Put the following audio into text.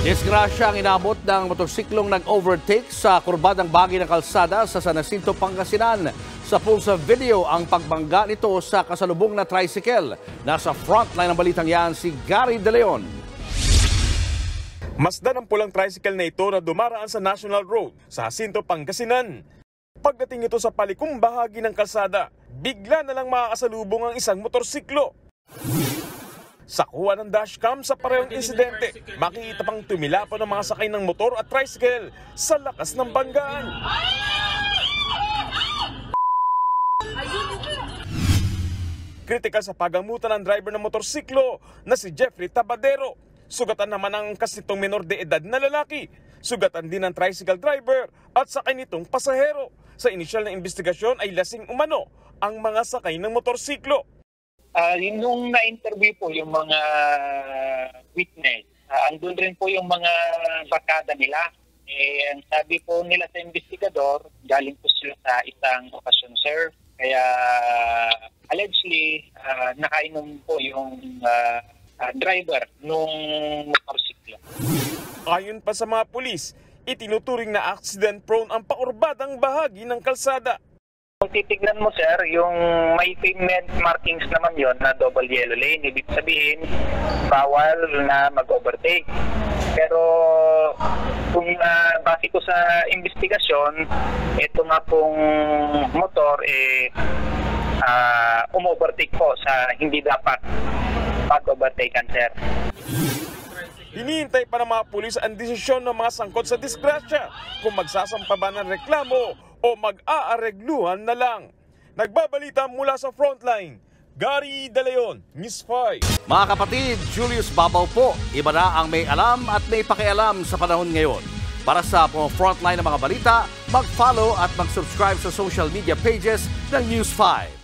Disgrasya ang inabot ng motorsiklong nag-overtake sa kurbadang bahagi ng kalsada sa San Jacinto, Pangasinan. Sa pulsa video ang pagbangga nito sa kasalubong na tricycle. Nasa frontline ng balitang yan si Gary De Leon. Masdan ang pulang tricycle na ito na dumaraan sa National Road sa Jacinto, Pangasinan. Pagdating ito sa palikong bahagi ng kalsada, bigla na lang makakasalubong ang isang motorsiklo. Sa kuha ng dashcam sa parehong insidente, makikita pang tumilapon ng mga sakay ng motor at tricycle sa lakas ng banggaan. Kritikal sa pagamutan ng driver ng motorsiklo na si Jeffrey Tabadero. Sugatan naman ang kasitong menor de edad na lalaki. Sugatan din ng tricycle driver at sakay nitong pasahero. Sa inisyal na investigasyon ay lasing umano ang mga sakay ng motorsiklo. Nung na-interview po yung mga witness, andun rin po yung mga barkada nila. Ang sabi po nila sa investigador, galing po sila sa isang okasyon, sir. Kaya allegedly, nakainom po yung driver nung motorsiklo. Ayon pa sa mga pulis, itinuturing na accident-prone ang paurbadang bahagi ng kalsada. Kung titignan mo, sir, yung may pavement markings naman yon na double yellow lane. Ibig sabihin, bawal na mag-overtake. Pero kung base ko sa investigasyon, ito nga pong motor umovertake po sa hindi dapat pag-overtaken, sir. Hinihintay pa ng mga pulis ang desisyon ng mga sangkot sa disgrasya kung magsasampa ba ng reklamo o mag-aaregluhan na lang. Nagbabalita mula sa frontline, Gary De Leon, News 5. Mga kapatid, Julius Babaw po. Iba na ang may alam at may pakialam sa panahon ngayon. Para sa frontline ng mga balita, mag-follow at mag-subscribe sa social media pages ng News 5.